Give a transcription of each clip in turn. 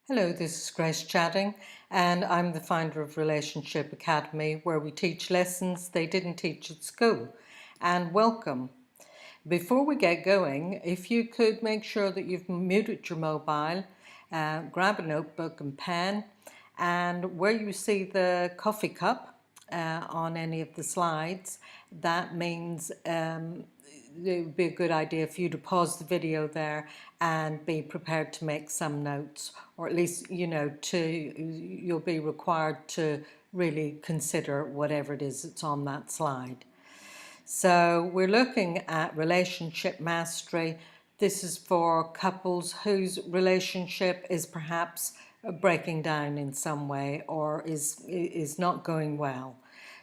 Hello, this is Grace chatting, and I'm the founder of Relationship Academy, where we teach lessons they didn't teach at school. And welcome. Before we get going, if you could make sure that you've muted your mobile, grab a notebook and pen, and where you see the coffee cup on any of the slides, that means it would be a good idea for you to pause the video there and be prepared to make some notes, or at least, you'll be required to really consider whatever it is that's on that slide. So we're looking at relationship mastery. This is for couples whose relationship is perhaps breaking down in some way or is not going well.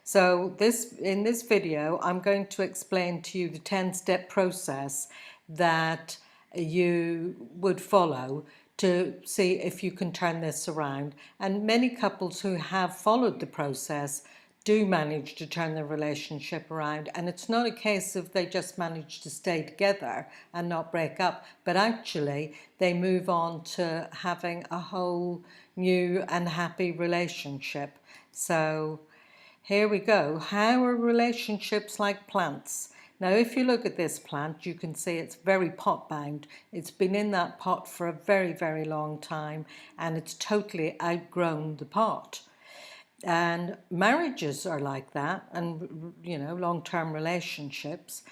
So in this video, I'm going to explain to you the 10-step process that you would follow to see if you can turn this around. And many couples who have followed the process do manage to turn their relationship around, and it's not a case of they just manage to stay together and not break up, but actually they move on to having a whole new and happy relationship. So here we go. How are relationships like plants? Now, if you look at this plant, you can see it's very pot bound. It's been in that pot for a very, very long time, and it's totally outgrown the pot. And marriages are like that, and long-term relationships.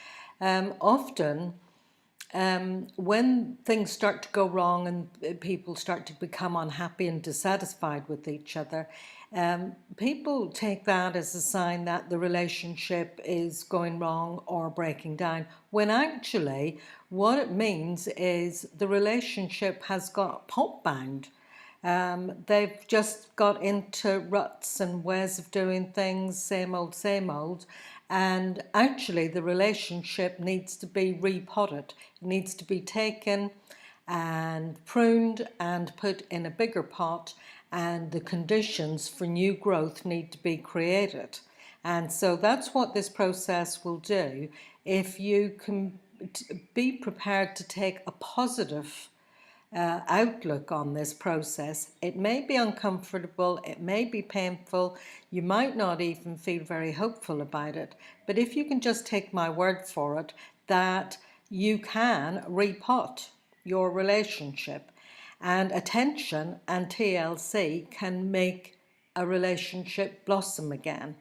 Often, when things start to go wrong and people start to become unhappy and dissatisfied with each other, people take that as a sign that the relationship is going wrong or breaking down, when actually what it means is the relationship has got pot bound. They've just got into ruts and ways of doing things, same old, and actually the relationship needs to be repotted. It needs to be taken and pruned and put in a bigger pot, and the conditions for new growth need to be created. And so that's what this process will do if you can be prepared to take a positive outlook on this process. It may be uncomfortable, it may be painful, you might not even feel very hopeful about it, but if you can just take my word for it that you can repot your relationship, and attention and TLC can make a relationship blossom again.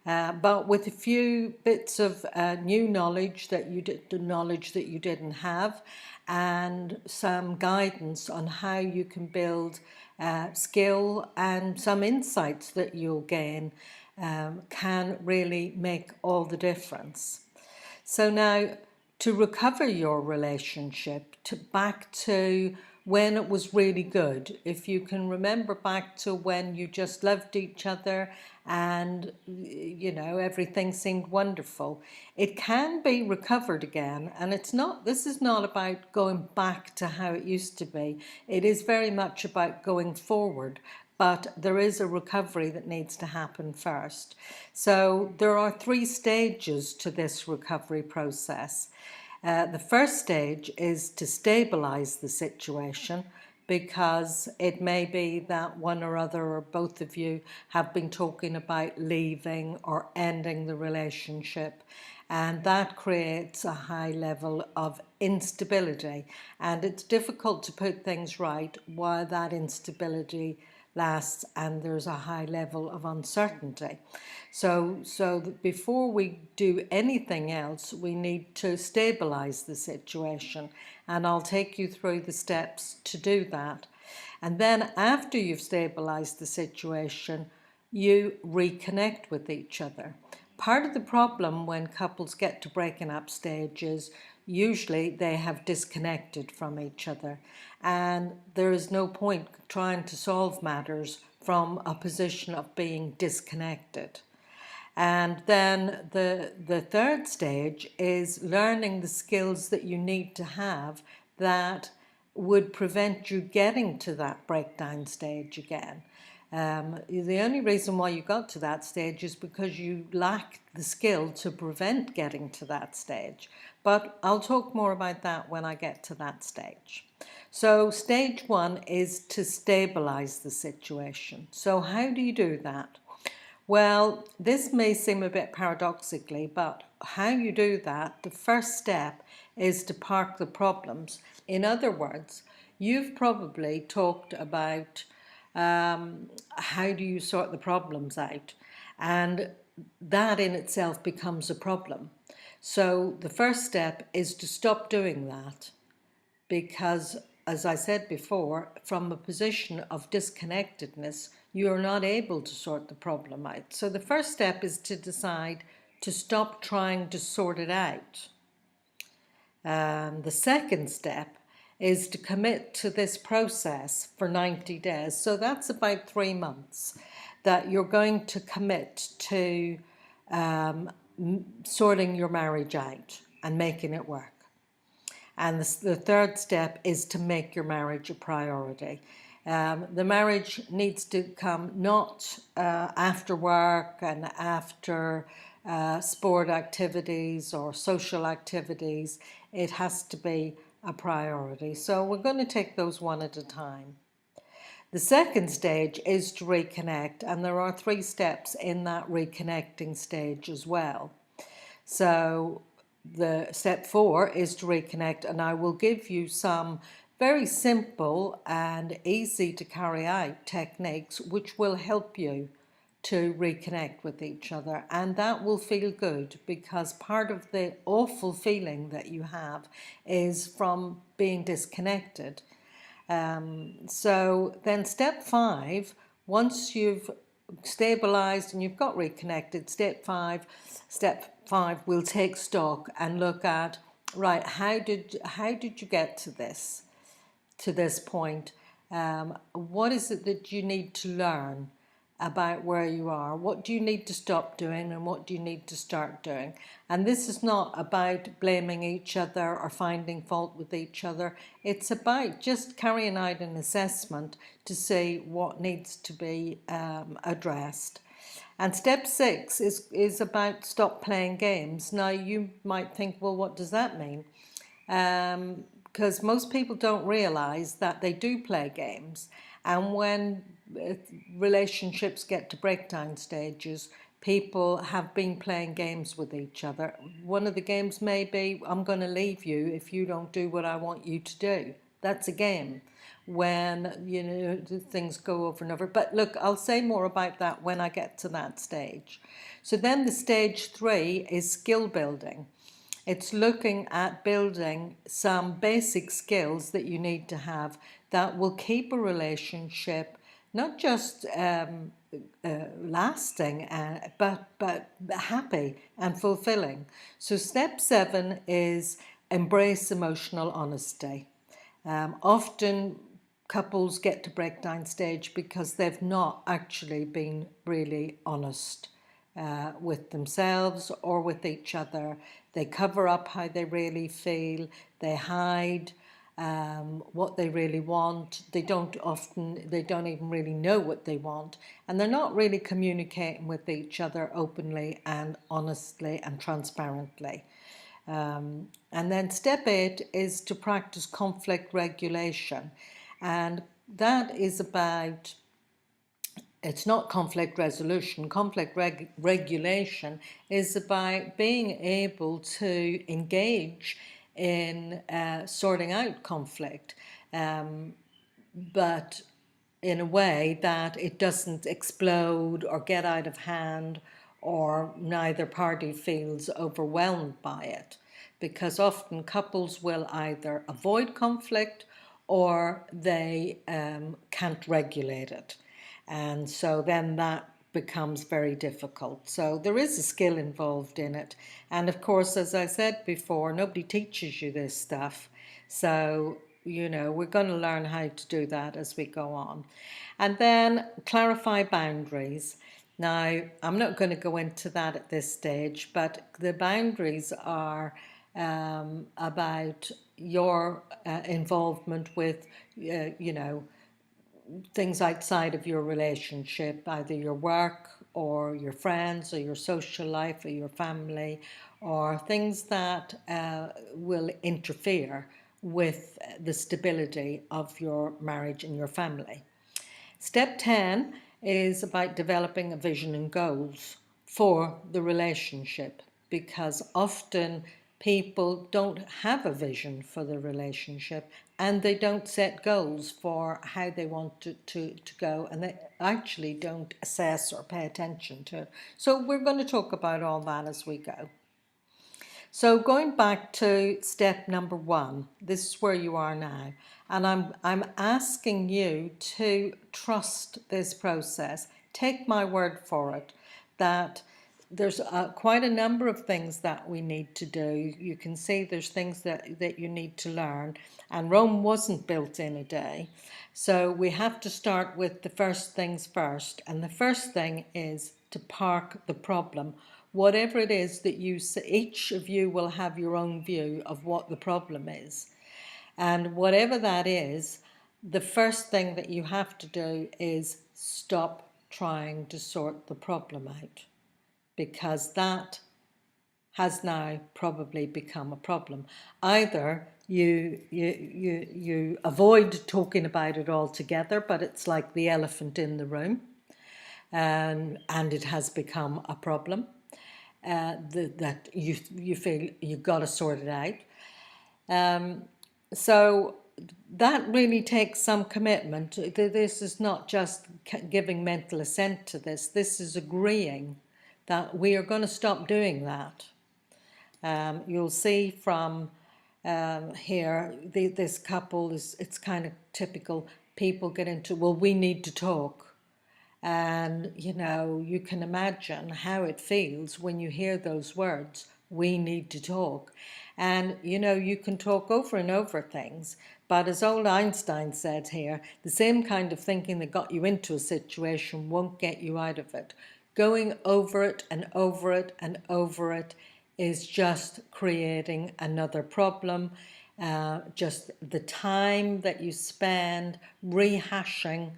But with a few bits of new knowledge that you didn't have, and some guidance on how you can build skill, and some insights that you'll gain, can really make all the difference. So now, to recover your relationship back to when it was really good, if you can remember back to when you just loved each other and everything seemed wonderful, it can be recovered again. And this is not about going back to how it used to be. It is very much about going forward, but there is a recovery that needs to happen first. So there are 3 stages to this recovery process. The first stage is to stabilise the situation, because it may be that one or other or both of you have been talking about leaving or ending the relationship, and that creates a high level of instability, and it's difficult to put things right while that instability lasts and there's a high level of uncertainty. So before we do anything else, we need to stabilize the situation, and I'll take you through the steps to do that. And then after you've stabilized the situation, you reconnect with each other. Part of the problem when couples get to breaking up stage is usually they have disconnected from each other, and there is no point trying to solve matters from a position of being disconnected. And then the third stage is learning the skills that you need to have that would prevent you getting to that breakdown stage again. The only reason why you got to that stage is because you lacked the skill to prevent getting to that stage. But I'll talk more about that when I get to that stage. So stage one is to stabilize the situation. So how do you do that? Well, this may seem a bit paradoxically, but how you do that, the first step is to park the problems. In other words, you've probably talked about how do you sort the problems out, and that in itself becomes a problem. So the first step is to stop doing that, because, as I said before, from a position of disconnectedness, you're not able to sort the problem out. So the first step is to decide to stop trying to sort it out. The second step is to commit to this process for 90 days. So that's about 3 months that you're going to commit to sorting your marriage out and making it work. And the third step is to make your marriage a priority. The marriage needs to come not after work and after sport activities or social activities. It has to be a priority. So we're going to take those one at a time. The second stage is to reconnect, and there are 3 steps in that reconnecting stage as well. So the step 4 is to reconnect, and I will give you some very simple and easy to carry out techniques which will help you to reconnect with each other, and that will feel good, because part of the awful feeling that you have is from being disconnected. So then step 5, once you've stabilized and you've got reconnected, step 5 we'll take stock and look at, right, how did you get to this point? What is it that you need to learn about where you are? What do you need to stop doing, and what do you need to start doing? And this is not about blaming each other or finding fault with each other. It's about just carrying out an assessment to see what needs to be addressed. And step 6 is about stop playing games. Now you might think, well, what does that mean? Because most people don't realize that they do play games, and when relationships get to breakdown stages, people have been playing games with each other. One of the games may be, I'm going to leave you if you don't do what I want you to do. That's a game when, you know, things go over and over. But look, I'll say more about that when I get to that stage. So then the stage 3 is skill building. It's looking at building some basic skills that you need to have that will keep a relationship not just lasting, but happy and fulfilling. So step 7 is embrace emotional honesty. Often couples get to breakdown stage because they've not actually been really honest with themselves or with each other. They cover up how they really feel. They hide what they really want. They don't even really know what they want, and they're not really communicating with each other openly and honestly and transparently. And then step 8 is to practice conflict regulation, and that is about, it's not conflict resolution. Conflict regulation is about being able to engage in sorting out conflict, but in a way that it doesn't explode or get out of hand, or neither party feels overwhelmed by it. Because often couples will either avoid conflict or they can't regulate it. And so then that becomes very difficult. So there is a skill involved in it. And of course, as I said before, nobody teaches you this stuff. So, you know, we're going to learn how to do that as we go on. And then clarify boundaries. Now, I'm not going to go into that at this stage, but the boundaries are about your involvement with, you know, things outside of your relationship, either your work, or your friends or your social life or your family, or things that will interfere with the stability of your marriage and your family. Step 10 is about developing a vision and goals for the relationship, because often people don't have a vision for the relationship and they don't set goals for how they want to go, and they actually don't assess or pay attention to it. So we're going to talk about all that as we go. So going back to step number 1, this is where you are now. And I'm asking you to trust this process. Take my word for it that there's quite a number of things that we need to do. You can see there's things that you need to learn. And Rome wasn't built in a day. So we have to start with the first things first. And the first thing is to park the problem. Whatever it is that you see, each of you will have your own view of what the problem is. And whatever that is, the first thing that you have to do is stop trying to sort the problem out, because that has now probably become a problem. Either you avoid talking about it altogether, but it's like the elephant in the room, and it has become a problem. That you feel you've got to sort it out. So that really takes some commitment. This is not just giving mental assent to this. This is agreeing that we are going to stop doing that. You'll see from here, this couple it's kind of typical. People get into, well, we need to talk. And, you can imagine how it feels when you hear those words, we need to talk. And, you can talk over and over things. But as old Einstein said here, the same kind of thinking that got you into a situation won't get you out of it. Going over it and over it and over it is just creating another problem. Just the time that you spend rehashing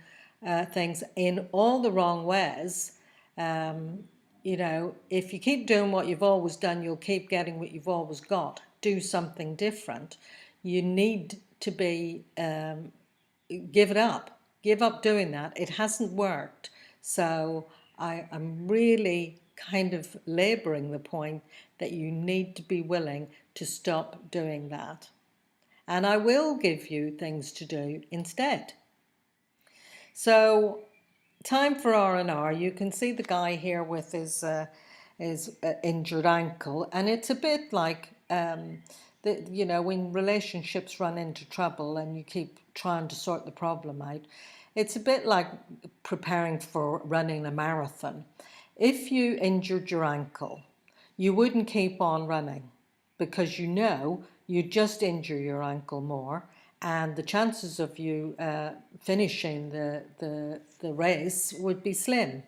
things in all the wrong ways. If you keep doing what you've always done, you'll keep getting what you've always got. Do something different. You need to give it up. Give up doing that. It hasn't worked. So I'm really kind of laboring the point that you need to be willing to stop doing that. And I will give you things to do instead. So, time for R&R. You can see the guy here with his injured ankle, and it's a bit like when relationships run into trouble and you keep trying to sort the problem out. It's a bit like preparing for running a marathon. If you injured your ankle, you wouldn't keep on running, because you'd just injure your ankle more, and the chances of you finishing the race would be slim.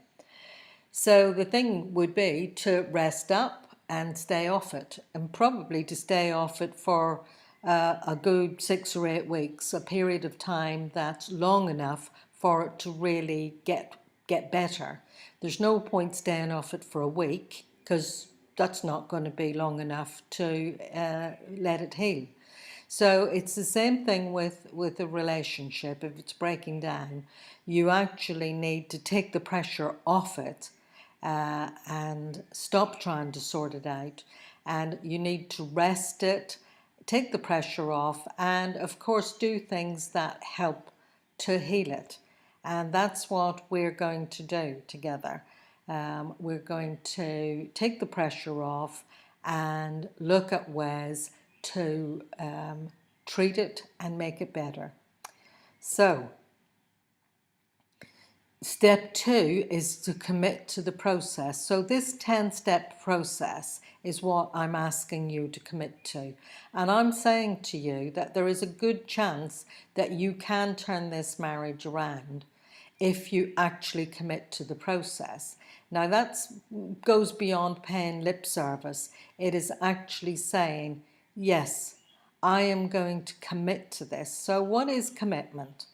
So the thing would be to rest up and stay off it, and probably to stay off it for a good 6 or 8 weeks, a period of time that's long enough for it to really get better. There's no point staying off it for a week, because that's not going to be long enough to let it heal. So it's the same thing with a relationship. If it's breaking down, you actually need to take the pressure off it and stop trying to sort it out. And you need to rest it, take the pressure off, and of course do things that help to heal it. And that's what we're going to do together. We're going to take the pressure off and look at ways to treat it and make it better. So, step 2 is to commit to the process. So this 10-step process is what I'm asking you to commit to. And I'm saying to you that there is a good chance that you can turn this marriage around if you actually commit to the process. Now that goes beyond paying lip service. It is actually saying, yes, I am going to commit to this. So what is commitment?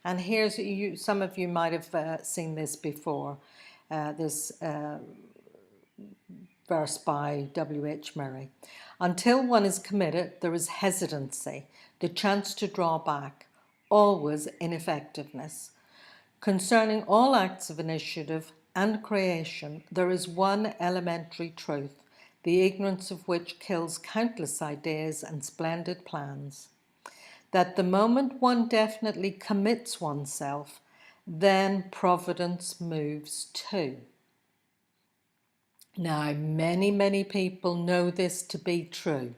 And here's, some of you might have seen this before. this verse by W.H. Murray. Until one is committed, there is hesitancy, the chance to draw back, always ineffectiveness. Concerning all acts of initiative and creation, there is one elementary truth, the ignorance of which kills countless ideas and splendid plans. That the moment one definitely commits oneself, then providence moves too. Now, many people know this to be true,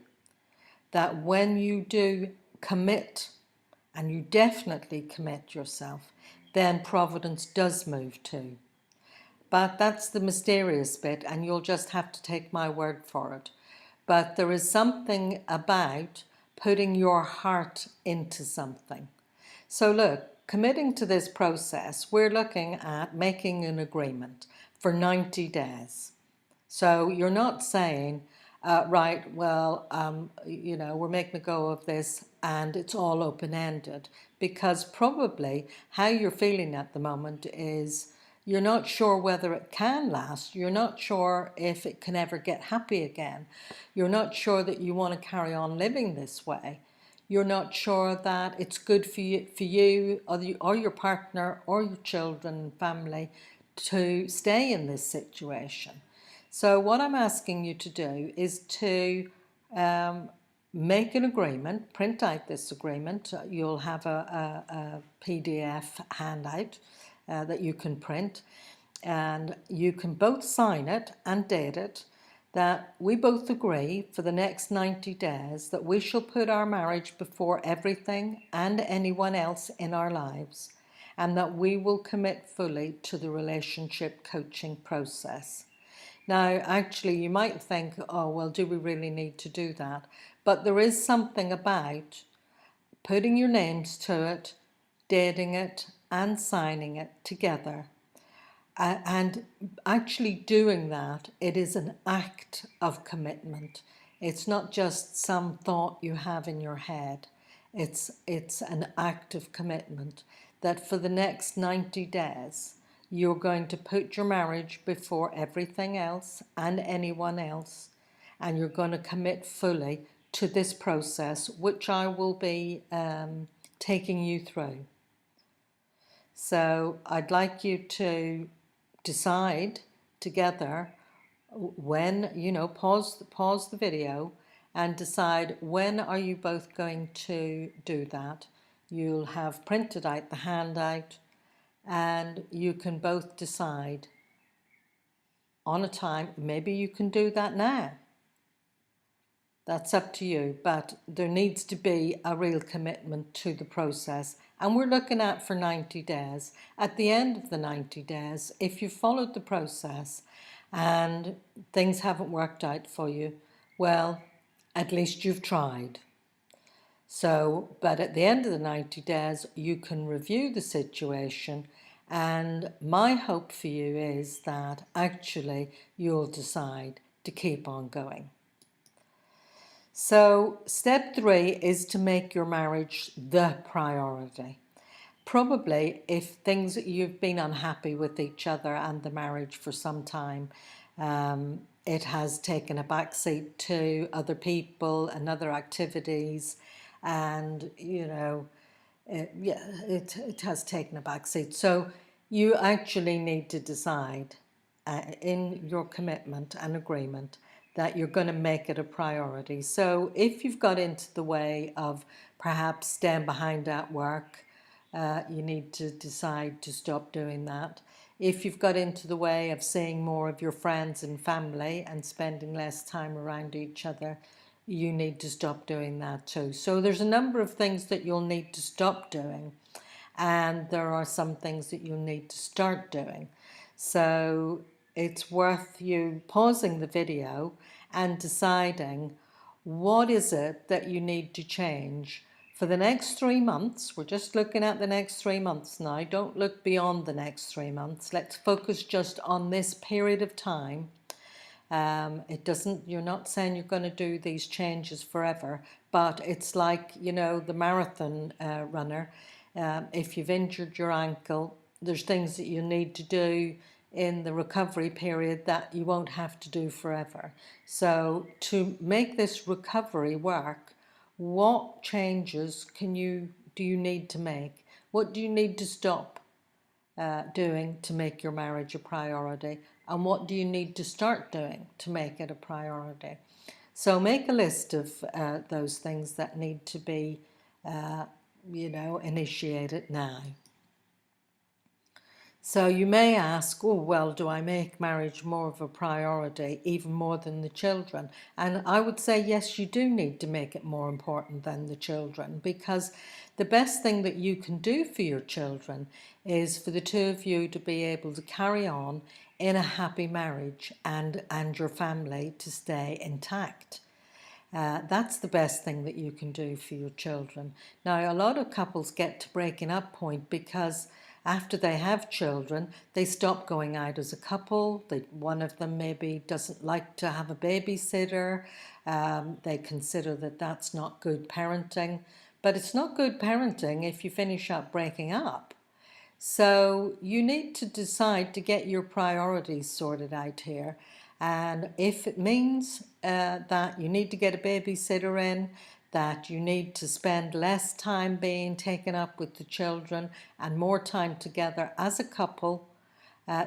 that when you do commit, and you definitely commit yourself, then providence does move too. But that's the mysterious bit, and you'll just have to take my word for it. But there is something about putting your heart into something. So look, committing to this process, we're looking at making an agreement for 90 days. So you're not saying, right, well, we're making a go of this and it's all open-ended, because probably how you're feeling at the moment is you're not sure whether it can last. You're not sure if it can ever get happy again. You're not sure that you want to carry on living this way. You're not sure that it's good for you or your partner or your children and family to stay in this situation. So what I'm asking you to do is to make an agreement, print out this agreement. You'll have a PDF handout that you can print, and you can both sign it and date it, that we both agree for the next 90 days that we shall put our marriage before everything and anyone else in our lives, and that we will commit fully to the relationship coaching process. Now, actually, you might think, oh, well, do we really need to do that? But there is something about putting your names to it, dating it, and signing it together. And actually doing that, it is an act of commitment. It's not just some thought you have in your head. It's an act of commitment that for the next 90 days, you're going to put your marriage before everything else and anyone else, and you're going to commit fully to this process, which I will be taking you through. So I'd like you to decide together when, pause the video and decide when are you both going to do that. You'll have printed out the handout, and you can both decide on a time. Maybe you can do that now. That's up to you, but there needs to be a real commitment to the process. And we're looking at for 90 days. At the end of the 90 days, if you followed the process and things haven't worked out for you, well, at least you've tried. So, but at the end of the 90 days, you can review the situation, and my hope for you is that actually you'll decide to keep on going. So step 3 is to make your marriage the priority. Probably if things you've been unhappy with each other and the marriage for some time, it has taken a backseat to other people and other activities, and it has taken a backseat. So you actually need to decide in your commitment and agreement that you're going to make it a priority. So if you've got into the way of perhaps staying behind at work, you need to decide to stop doing that. If you've got into the way of seeing more of your friends and family and spending less time around each other, you need to stop doing that too. So there's a number of things that you'll need to stop doing, and there are some things that you'll need to start doing. So it's worth you pausing the video and deciding what is it that you need to change for the next 3 months. We're just looking at the next 3 months now. Don't look beyond the next 3 months. Let's focus just on this period of time. You're not saying you're going to do these changes forever, but it's like, the marathon runner. If you've injured your ankle, there's things that you need to do in the recovery period that you won't have to do forever. So to make this recovery work, what changes do you need to make? What do you need to stop doing to make your marriage a priority? And what do you need to start doing to make it a priority? So make a list of those things that need to be, initiated now. So you may ask, oh, well, do I make marriage more of a priority, even more than the children? And I would say, yes, you do need to make it more important than the children, because the best thing that you can do for your children is for the two of you to be able to carry on in a happy marriage and your family to stay intact. That's the best thing that you can do for your children. Now, a lot of couples get to breaking up point because after they have children, they stop going out as a couple. One of them maybe doesn't like to have a babysitter. They consider that that's not good parenting. But it's not good parenting if you finish up breaking up. So you need to decide to get your priorities sorted out here. And if it means that you need to get a babysitter in, that you need to spend less time being taken up with the children and more time together as a couple,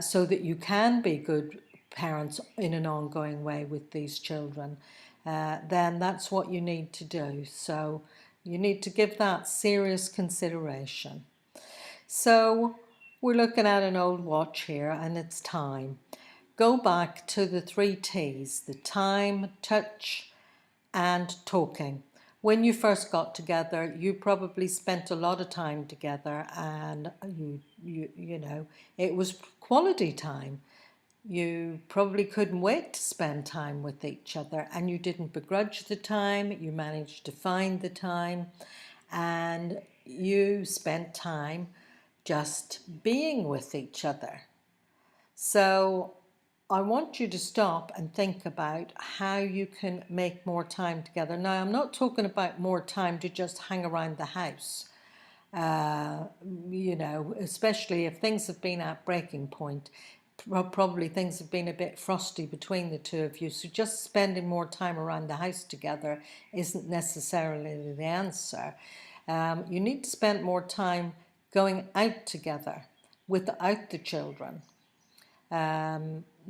so that you can be good parents in an ongoing way with these children, then that's what you need to do. So you need to give that serious consideration. So we're looking at an old watch here, and it's time. Go back to the 3 T's, the time, touch, and talking. When you first got together, you probably spent a lot of time together, and it was quality time. You probably couldn't wait to spend time with each other, and you didn't begrudge the time. You managed to find the time, and you spent time just being with each other. So I want you to stop and think about how you can make more time together. Now, I'm not talking about more time to just hang around the house, especially if things have been at breaking point. Probably things have been a bit frosty between the two of you. So just spending more time around the house together isn't necessarily the answer. You need to spend more time going out together without the children.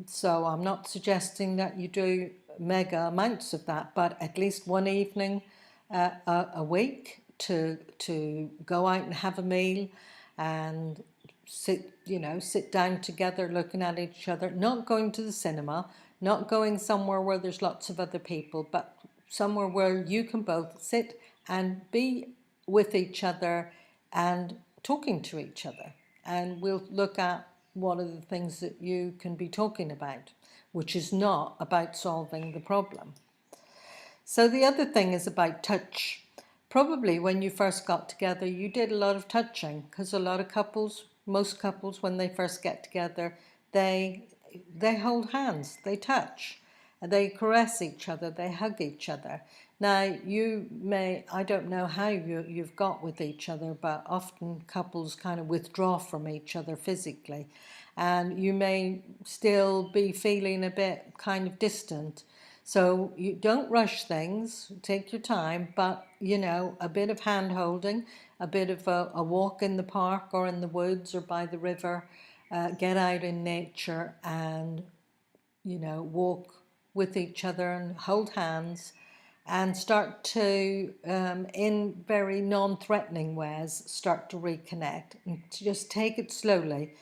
So I'm not suggesting that you do mega amounts of that, but at least one evening a week to go out and have a meal and sit down together looking at each other, not going to the cinema, not going somewhere where there's lots of other people, but somewhere where you can both sit and be with each other and talking to each other. And we'll look at what are the things that you can be talking about, which is not about solving the problem. So the other thing is about touch. Probably when you first got together, you did a lot of touching, because a lot of couples, most couples, when they first get together, they hold hands, they touch, they caress each other, they hug each other. Now, I don't know how you've got with each other, but often couples kind of withdraw from each other physically, and you may still be feeling a bit kind of distant. So you don't rush things, take your time, but a bit of hand holding, a bit of a walk in the park or in the woods or by the river, get out in nature and, walk with each other and hold hands and start to, in very non-threatening ways, start to reconnect and to just take it slowly.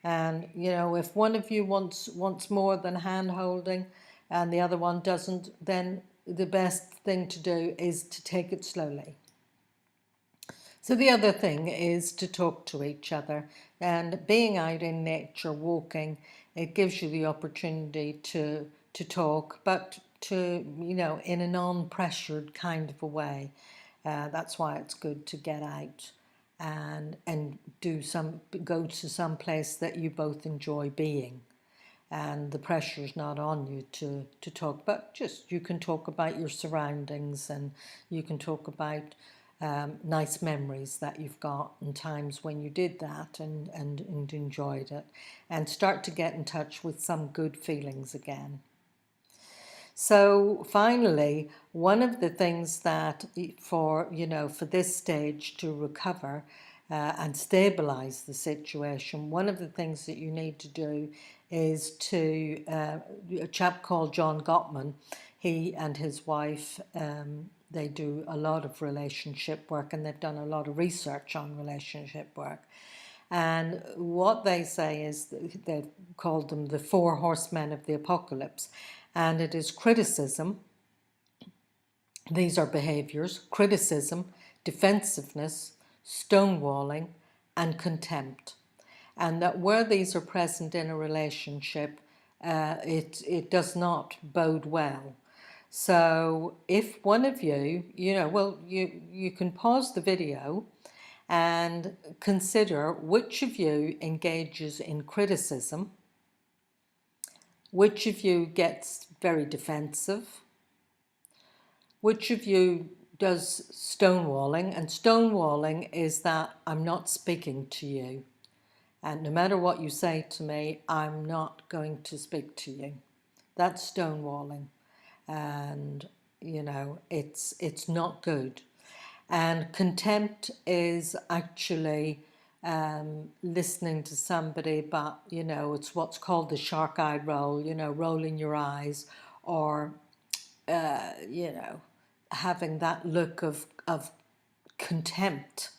And, if one of you wants more than hand holding, and the other one doesn't, then the best thing to do is to take it slowly. So the other thing is to talk to each other, and being out in nature, walking, it gives you the opportunity to talk, but to, in a non-pressured kind of a way. That's why it's good to get out and go to some place that you both enjoy being. And the pressure's not on you to talk, but just you can talk about your surroundings, and you can talk about nice memories that you've got and times when you did that and enjoyed it, and start to get in touch with some good feelings again. So finally, one of the things that for this stage to recover and stabilize the situation, one of the things that you need to do is to a chap called John Gottman. He and his wife, they do a lot of relationship work, and they've done a lot of research on relationship work. And what they say is, they've called them the 4 horsemen of the apocalypse. And it is criticism. These are behaviors: criticism, defensiveness, stonewalling, and contempt. And that where these are present in a relationship, it does not bode well. So if one of you, you can pause the video and consider which of you engages in criticism, which of you gets very defensive, which of you does stonewalling. And stonewalling is that I'm not speaking to you, and no matter what you say to me, I'm not going to speak to you. That's stonewalling, and it's not good. And contempt is actually listening to somebody, but it's what's called the shark eye roll, rolling your eyes, or having that look of contempt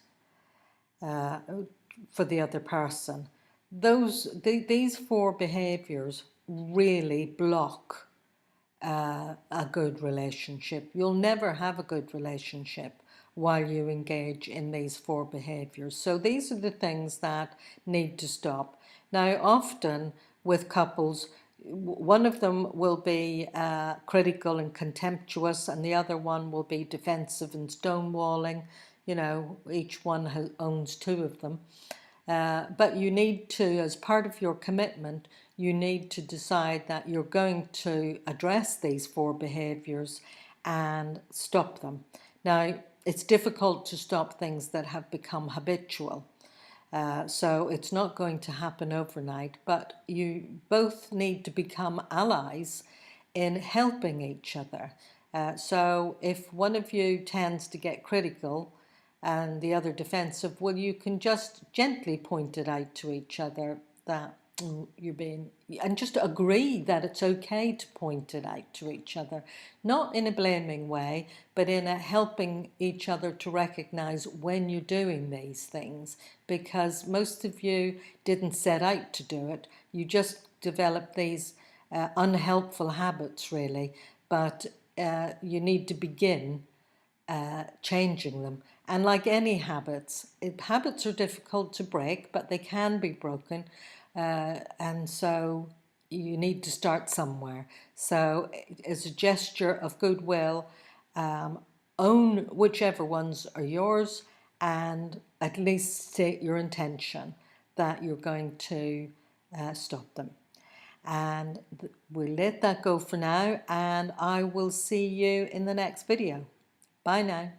for the other person. These 4 behaviors really block a good relationship. You'll never have a good relationship while you engage in these 4 behaviors. So these are the things that need to stop. Now, often with couples, one of them will be critical and contemptuous, and the other one will be defensive and stonewalling. Each one owns 2 of them. But you need to, as part of your commitment, you need to decide that you're going to address these 4 behaviors and stop them. Now, it's difficult to stop things that have become habitual. So it's not going to happen overnight, but you both need to become allies in helping each other. So if one of you tends to get critical and the other defensive, well, you can just gently point it out to each other that you're being, and just agree that it's okay to point it out to each other, not in a blaming way, but in a helping each other to recognize when you're doing these things, because most of you didn't set out to do it. You just developed these unhelpful habits, really, but you need to begin changing them. And like any habits, habits are difficult to break, but they can be broken. And so you need to start somewhere. So as a gesture of goodwill, own whichever ones are yours, and at least state your intention that you're going to stop them. And we'll let that go for now, and I will see you in the next video. Bye now.